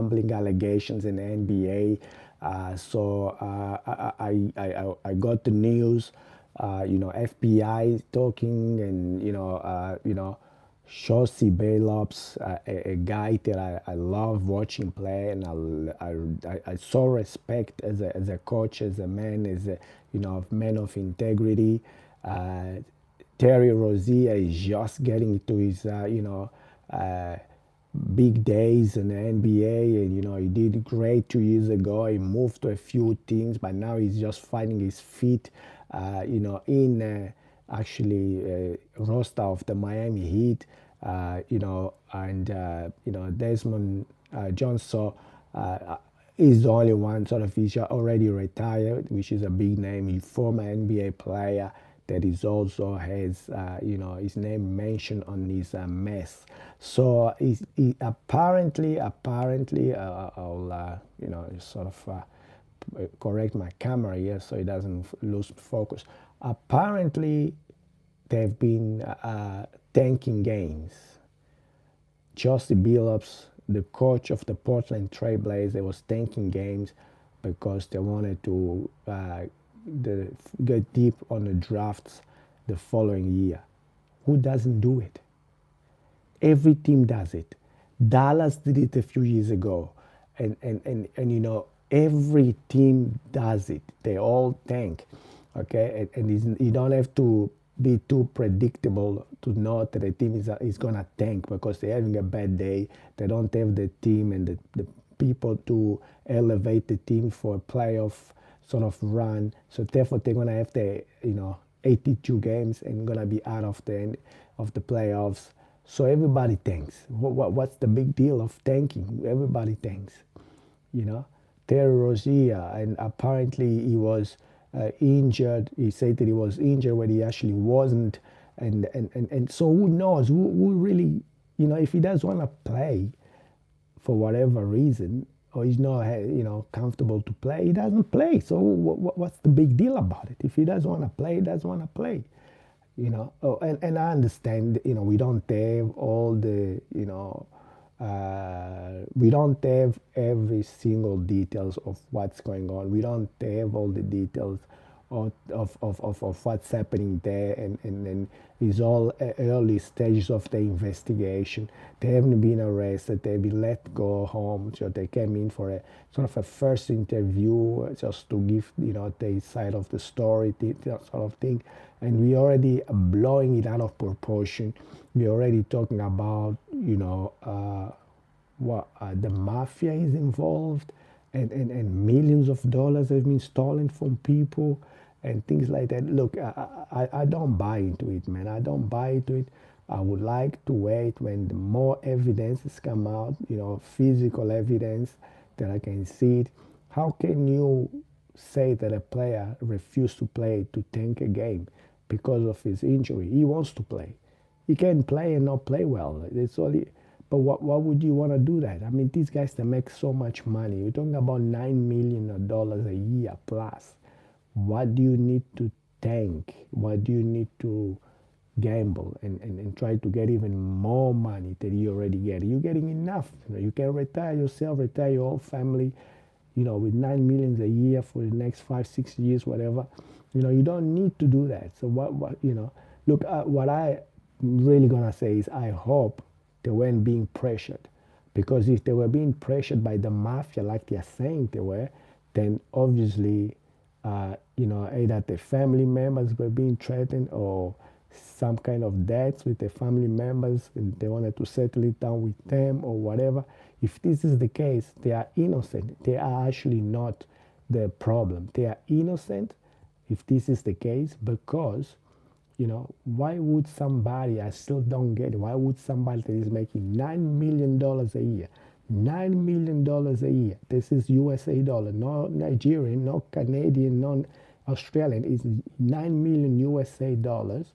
gambling allegations in the NBA. I got the news. FBI talking, and Shossi Bailops, a guy that I love watching play, and I so respect as a coach, as a man, as a man of integrity. Uh, Terry Rozier is just getting to his uh, big days in the NBA, and he did great 2 years ago. He moved to a few teams, but now he's just finding his feet, in actually roster of the Miami Heat, and Desmond Johnson. Is the only one sort of he's already retired, which is a big name, a former NBA player that is also has his name mentioned on his mess. So apparently I'll sort of correct my camera here so it doesn't lose focus. Apparently they've been tanking games. Chauncey Billups, the coach of the Portland Trail Blazers, was tanking games because they wanted to get deep on the drafts the following year. Who doesn't do it? Every team does it. Dallas did it a few years ago. And every team does it. They all tank. Okay? And you don't have to be too predictable to know that a team is going to tank because they're having a bad day. They don't have the team and the people to elevate the team for a playoff sort of run. So therefore, they're going to have the 82 games and going to be out of the end of the playoffs. So everybody tanks. What's the big deal of tanking? Everybody tanks. Terry Rozier, and apparently he was injured. He said that he was injured when he actually wasn't. And so who knows? Who really, if he does want to play for whatever reason, or he's not, comfortable to play, he doesn't play. So what's the big deal about it? If he doesn't want to play, he doesn't want to play. And I understand, we don't have all the, we don't have every single details of what's going on. We don't have all the details of what's happening there, and it's all early stages of the investigation. They haven't been arrested. They've been let go home. So they came in for a sort of a first interview just to give the side of the story, that sort of thing. And we already blowing it out of proportion. We're already talking about the mafia is involved, and millions of dollars have been stolen from people and things like that. Look, I don't buy into it, man. I don't buy into it. I would like to wait when the more evidence has come out, physical evidence that I can see it. How can you say that a player refused to play to tank a game because of his injury? He wants to play. He can play and not play well. It's only. But why would you want to do that? I mean, these guys, they make so much money. You're talking about $9 million a year plus. What do you need to tank? What do you need to gamble and try to get even more money than you already get? You're getting enough. You can retire yourself, retire your whole family, with $9 million a year for the next 5-6 years, whatever. You don't need to do that. So look, what I really gonna say is I hope they weren't being pressured, because if they were being pressured by the mafia like they're saying they were, then obviously either the family members were being threatened or some kind of debts with the family members and they wanted to settle it down with them or whatever. If this is the case, they are innocent. They are actually not the problem. They are innocent if this is the case, because why would somebody, I still don't get it, why would somebody that is making $9 million a year, $9 million a year, this is USA dollar, no Nigerian, no Canadian, no Australian, it's 9 million USA dollars,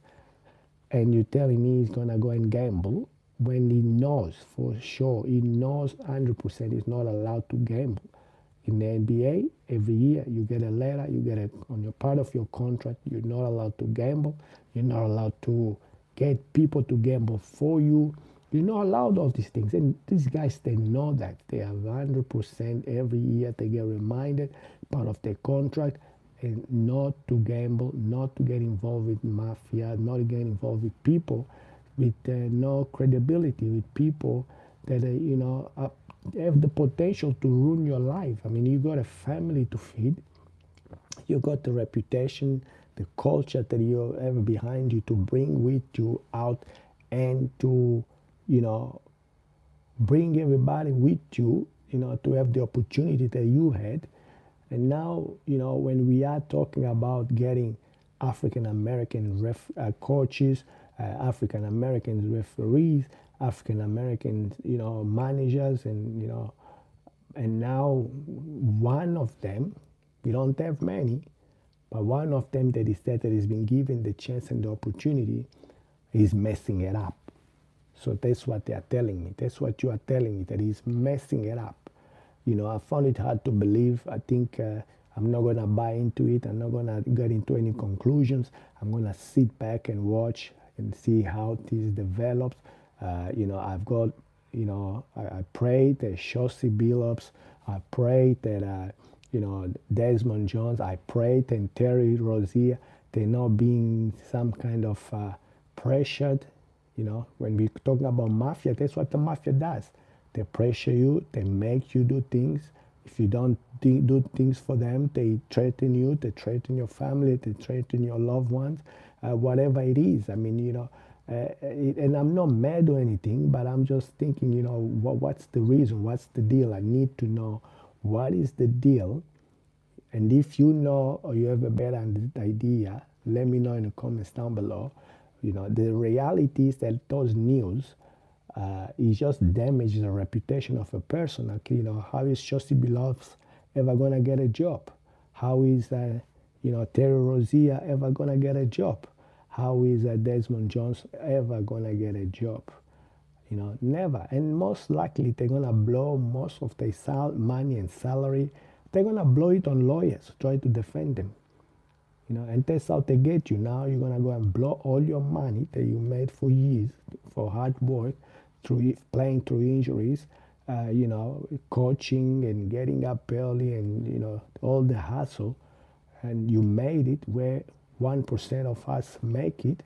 and you're telling me he's going to go and gamble when he knows for sure, he knows 100% he's not allowed to gamble. In the NBA, every year you get a letter, you get on your part of your contract, you're not allowed to gamble, you're not allowed to get people to gamble for you, You're not allowed all these things. And these guys, they know that. They have 100% every year. They get reminded, part of their contract, and not to gamble, not to get involved with mafia, not to get involved with people with no credibility, with people that, have the potential to ruin your life. I mean, you got a family to feed. You got the reputation, the culture that you have behind you to bring with you out and to, you know, bring everybody with you, to have the opportunity that you had. And now, when we are talking about getting African American coaches, African American referees, African American, managers, and now one of them, we don't have many, but one of them that is that has been given the chance and the opportunity is messing it up. So that's what they are telling me. That's what you are telling me, that he's messing it up. I found it hard to believe. I think I'm not going to buy into it. I'm not going to get into any conclusions. I'm going to sit back and watch and see how this develops. I've got, I pray that Shossi Billups, I pray that, Desmond Jones, I pray that Terry Rozier, they're not being some kind of pressured. When we're talking about mafia, that's what the mafia does. They pressure you, they make you do things. If you don't do things for them, they threaten you, they threaten your family, they threaten your loved ones, whatever it is. I mean, and I'm not mad or anything, but I'm just thinking, what's the reason? What's the deal? I need to know what is the deal. And if you know or you have a better idea, let me know in the comments down below. The reality is that those news, it just damages the reputation of a person. Like, how is Shossi Billups ever gonna get a job? How is Terry Rozier ever gonna get a job? How is Desmond Jones ever gonna get a job? Never. And most likely they're gonna blow most of their money and salary. They're gonna blow it on lawyers trying to defend them. And that's how they get you. Now you're gonna go and blow all your money that you made for years for hard work, through playing through injuries, coaching and getting up early, and all the hustle, and you made it where 1% of us make it.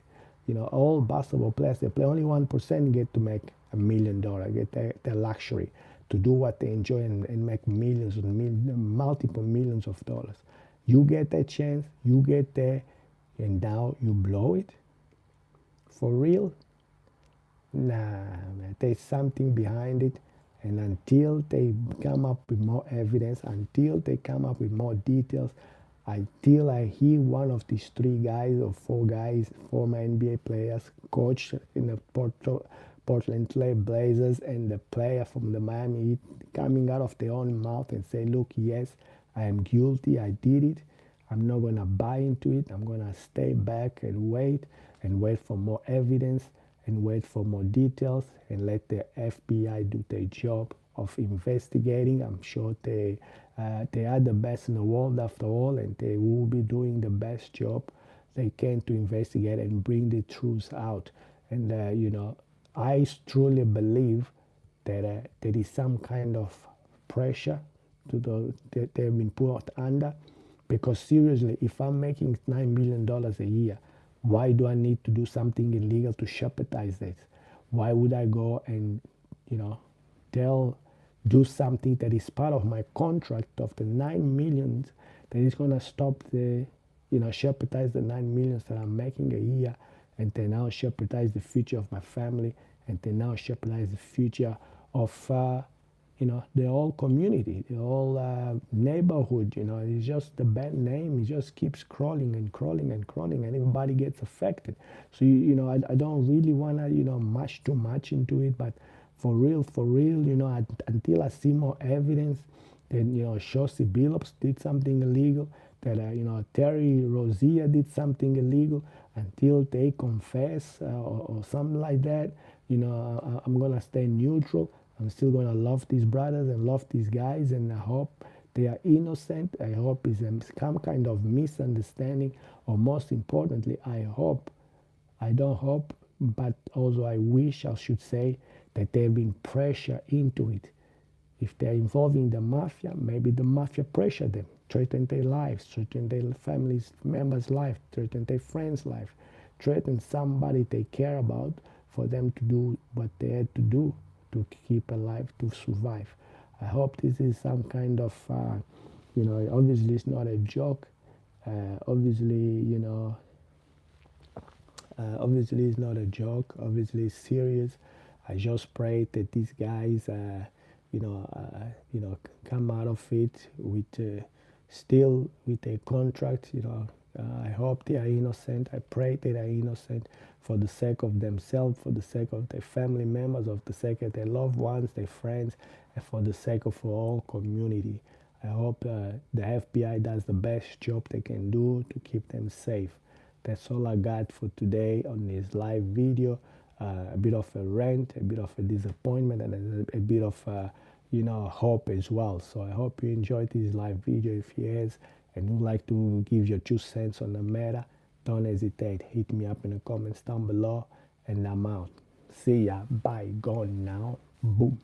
All basketball players, they play, only 1% get to make $1 million, get the luxury to do what they enjoy and make millions and multiple millions of dollars. You get that chance, you get there, and now you blow it? For real? Nah, man, there's something behind it. And until they come up with more evidence, until they come up with more details, until I hear one of these three guys or four guys, former NBA players, coach in the Portland Trail Blazers, and the player from the Miami Heat coming out of their own mouth and say, look, yes, I am guilty, I did it. I'm not going to buy into it. I'm going to stay back and wait for more evidence and wait for more details and let the FBI do their job of investigating. I'm sure they are the best in the world after all, and they will be doing the best job they can to investigate and bring the truth out. And, I truly believe that there is some kind of pressure that they've been put under. Because seriously, if I'm making $9 million a year, why do I need to do something illegal to jeopardize this? Why would I go and, do something that is part of my contract of the 9 million that is going to stop jeopardize the 9 million that I'm making a year, and then now jeopardize the future of my family, and then now jeopardize the future of the whole community, the whole neighborhood. It's just the bad name. It just keeps crawling and crawling and crawling, and everybody gets affected. So I don't really want to much too much into it, but for real, until I see more evidence that Shossi Billups did something illegal, that Terry Rozier did something illegal, until they confess or something like that, I'm gonna stay neutral. I'm still going to love these brothers and love these guys, and I hope they are innocent. I hope it's some kind of misunderstanding, or most importantly, I don't hope, but also I wish, I should say, that they've been pressured into it. If they're involved in the mafia, maybe the mafia pressure them, threaten their lives, threaten their families members' life, threaten their friends' life, threaten somebody they care about for them to do what they had to do to keep alive, to survive. I hope this is some kind of, obviously it's not a joke. Obviously, obviously it's not a joke. Obviously it's serious. I just pray that these guys, come out of it with still with a contract. I hope they are innocent. I pray they are innocent for the sake of themselves, for the sake of their family members, of the sake of their loved ones, their friends, and for the sake of our whole community. I hope the FBI does the best job they can do to keep them safe. That's all I got for today on this live video. A bit of a rant, a bit of a disappointment, and a bit of hope as well. So I hope you enjoyed this live video. If yes, and you'd like to give your 2 cents on the matter, don't hesitate. Hit me up in the comments down below, and I'm out. See ya. Bye. Gone now. Boom.